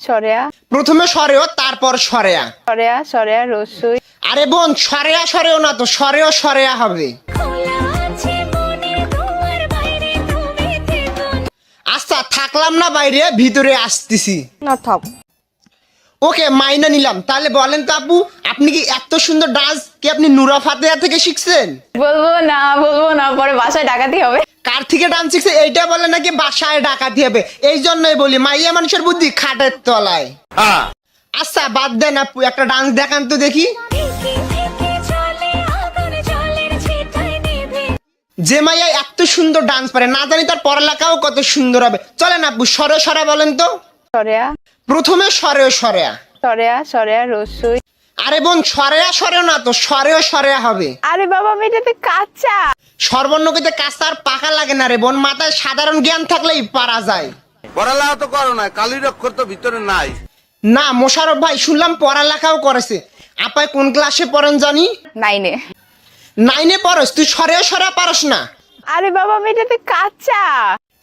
সরেয়া প্রথমে সরেও তারপর সরেয়া। সরেয়া সরেয়া রসুই। আরে বোন, সরেয়া সরেও না তো, সরেও সরেয়া হবে। আচ্ছা থাকলাম না বাইরে, ভিতরে আসতেছি। না থাম। ওকে মাইনা নিলাম। তাহলে বলেন তো আপু, আপনি কি এত সুন্দর ডান্স কি আপনি নুরা ফাতেহা থেকে শিখছেন? বলবো না, পরে বাসায় ডাকাতি হবে। কার থেকে ডান্স শিখছে এইটা বলে নাকি বাসায় ডাকাতি হবে? এই জন্যই বলি মাইয়া মানুষের বুদ্ধি খাটের তলায়। আচ্ছা বাদ দেন আপু, একটা ডান্স দেখান তো দেখি। যে মাইয়া এত সুন্দর ডান্স পারে, না জানি তার পড়ালেখাও কত সুন্দর হবে। চলেন আপু সরে সরা বলেন তো। সরেয়া প্রথমে সরেও সরেয়া। সরেয়া সরেয়া রসুই। আরে বোন, সরেয়া সরেও না তো, সরেও সরেয়া হবে। আরে বাবা মেয়েটাতে কাঁচা। সর্বর্ণকে কাঁচার পাকা লাগে না রে বোন, মাথায় সাধারণ জ্ঞান থাকলেই পারা যায়। পড়ালেখা তো করো না, কালির অক্ষর তো ভিতরে নাই। না মোশারফ ভাই শুনলাম পড়ালেখাও করেছে। আপায় কোন ক্লাসে পড়েন জানি? 9-এ। 9-এ পড়স? তুই সরেও সরা পারস না? আরে বাবা মেয়েটাতে কাঁচা।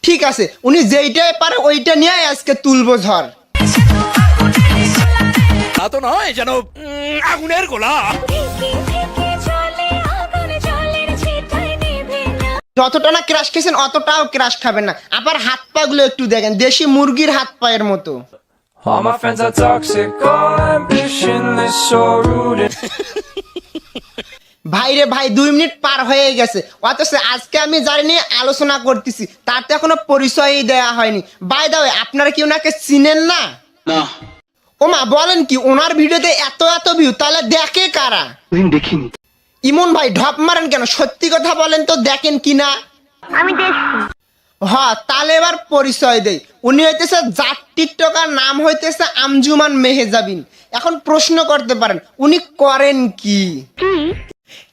ঠিক আছে, উনি যেইটাই পারে ওইটা নিয়ে আজকে তুলবো ঝড়। তা তো নয় যেন আগুনের গোলা। যতটা না ক্রাশ খেয়েছেন অতটাও ক্রাশ খাবেন না। আবার হাত পা গুলো একটু দেখেন, দেশি মুরগির হাত পায়ের মতো। All my friends are toxic, all ambitionless, so rude. ভাই রে ভাই, 2 মিনিট পার হয়ে গেছে, অথচ আজকে আমি যারা নিয়ে আলোচনা করতেছি তার তো এখনো পরিচয়ই দেওয়া হয়নি। বাই দা ওয়ে, আপনারা কি ওনাকে চিনেন না? ও মা বলেন কি, ওনার ভিডিওতে এত এত ভিউ, তাহলে দেখে কারা? দেখিনি। ইমন ভাই ঢপ মারেন কেন? সত্যি কথা বলেন তো, দেখেন কিনা? হ্যাঁ তাহলে এবার পরিচয় দেই। উনি হইতেছে জাট টিকটকার, নাম হইতেছে আমজুমান মেহেজাবিন। এখন প্রশ্ন করতে পারেন উনি করেন কি?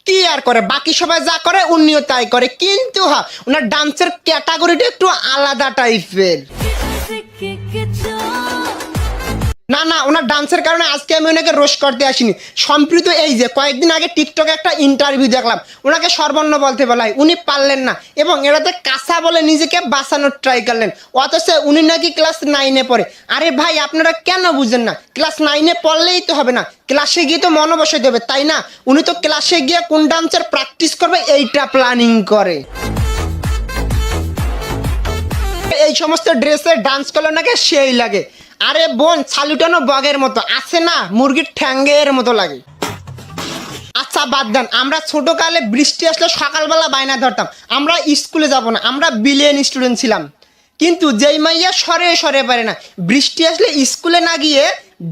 কি আর করে, বাকি সবাই যা করে উনিও তাই করে, কিন্তু হ্যাঁ ওনার ডান্সের ক্যাটাগরিটা একটু আলাদা টাইপের। না ওনার ডান্সের কারণে আজকে আমি ওনাকে রোস্ট করতে আসিনি। সম্প্রতি এই যে কয়েকদিন আগে টিকটকে একটা ইন্টারভিউ দেখলাম, ওনাকে সর্বর্ণ বলতে বলাই, উনি পারলেন না এবং এটাতে কাঁচা বলে নিজেকে বাঁচানোর ট্রাই করলেন, অথচ উনি নাকি ক্লাস 9-এ পড়ে। আরে ভাই আপনারা কেন বুঝেন না? ক্লাস 9-এ পড়লেই তো হবে না, ক্লাসে গিয়ে তো মনে বসে দেবে, তাই না? উনি তো ক্লাসে গিয়ে কোন ডান্সের প্র্যাকটিস করবে এইটা প্ল্যানিং করে। এই সমস্ত ড্রেসে ডান্স করলে নাকি সেই লাগে। আরে বোন, ছালুটানো বগের মতো আছে না, মুরগির ঠ্যাঙ্গের মতো লাগে। আচ্ছা বাদ দেন, আমরা ছোটকালে বৃষ্টি আসলে সকালবেলা বায়না ধরতাম আমরা স্কুলে যাব না, আমরা বিলিয়ন স্টুডেন্ট ছিলাম। কিন্তু যেই মাইয়া সরে সরে পারে না, বৃষ্টি আসলে স্কুলে না গিয়ে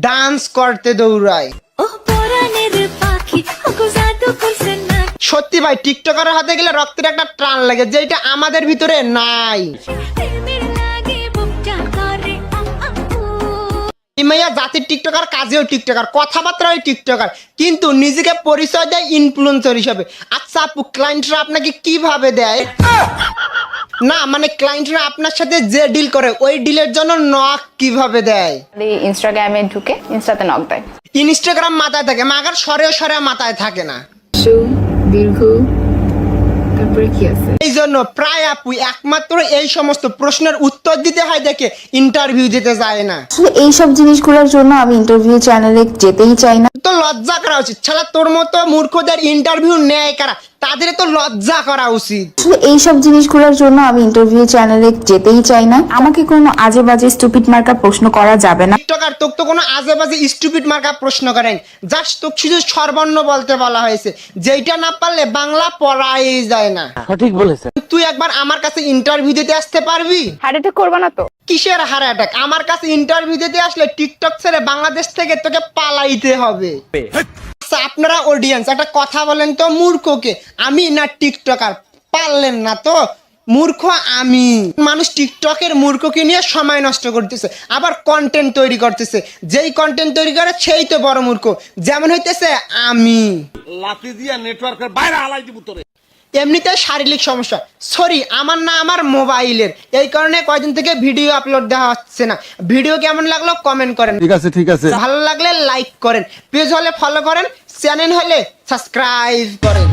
ডান্স করতে দৌড়ায়। সত্যি ভাই, টিকটকারের হাতে গেলে রক্তের একটা টান লাগে, যেটা আমাদের ভিতরে নাই। মাইয়া জাতির টিকটকার, কাজেও টিকটকার, কথাবার্তাও টিকটকার, কিন্তু নিজেকে পরিচয় দেয় ইনফ্লুয়েন্সার হিসাবে। আচ্ছা আপু, ক্লায়েন্টরা আপনাকে কিভাবে দেয়? না মানে ক্লায়েন্টরা আপনার সাথে যে ডিল করে ওই ডিলের জন্য নক কিভাবে দেয়? ইনস্টাগ্রামে ঢুকে ইনস্টাতে নক দেয়। ইনস্টাগ্রাম মাথায় থাকে, মাগার সরেও সরে মাথায় থাকে না। দীর্ঘ তারপরে কি আছে? এই জন্য প্রায় আপু একমাত্র এই সমস্ত প্রশ্নের উত্তর দিতে হয় দেখে ইন্টারভিউ দিতে যায় না। আসলে এইসব জিনিসগুলোর জন্য আমি ইন্টারভিউ চ্যানেলে যেতেই চাই না। তো লজ্জা করা উচিত। ছাড়া তোর মতো মূর্খদের ইন্টারভিউ নেয় কারা? তাদের তো লজ্জা করা উচিত। আসলে এইসব জিনিসগুলোর জন্য আমি ইন্টারভিউ চ্যানেলে যেতেই চাই না। আমাকে কোনো আজে বাজে স্টুপিড মার্কা প্রশ্ন করা যাবে না। টিকটকার তোকে তো কোনো আজে বাজে স্টুপিড মার্কা প্রশ্ন করেন, জাস্ট তোকে শুধু সর্বর্ণ বলতে বলা হয়েছে, যেইটা না পারলে বাংলা পড়াই যায় না। সঠিক বলেছেন। তুই একবার আমার কাছে ইন্টারভিউ দিতে আসতে পারবি? হার্ট অ্যাটাক করবা না তো? কিসের হার্ট অ্যাটাক? আমার কাছে ইন্টারভিউ দিতে আসলে টিকটক ছেড়ে বাংলাদেশ থেকে তোকে পালাইতে হবে। আচ্ছা আপনারা অডিয়েন্স একটা কথা বলেন তো, মূর্খকে আমি না টিকটকার? পারলেন না তো, মূর্খ আমি। মানুষ টিকটকের মূর্খকে নিয়ে সময় নষ্ট করতেছে, আবার কন্টেন্ট তৈরি করতেছে। যেই কন্টেন্ট তৈরি করে সেই তো বড় মূর্খ, যেমন হইতেছে আমি। লাঠি দিয়া নেটওয়ার্কের বাইরে হালাই দিব তোরে। এমনিতে শারীরিক সমস্যা, সরি আমার না, আমার মোবাইলের, এই কারণে কয়দিন থেকে ভিডিও আপলোড দেওয়া হচ্ছে না। ভিডিও কেমন লাগলো কমেন্ট করেন। ঠিক আছে, ভালো লাগলে লাইক করেন, পেজ হলে ফলো করেন, চ্যানেল হলে সাবস্ক্রাইব করেন।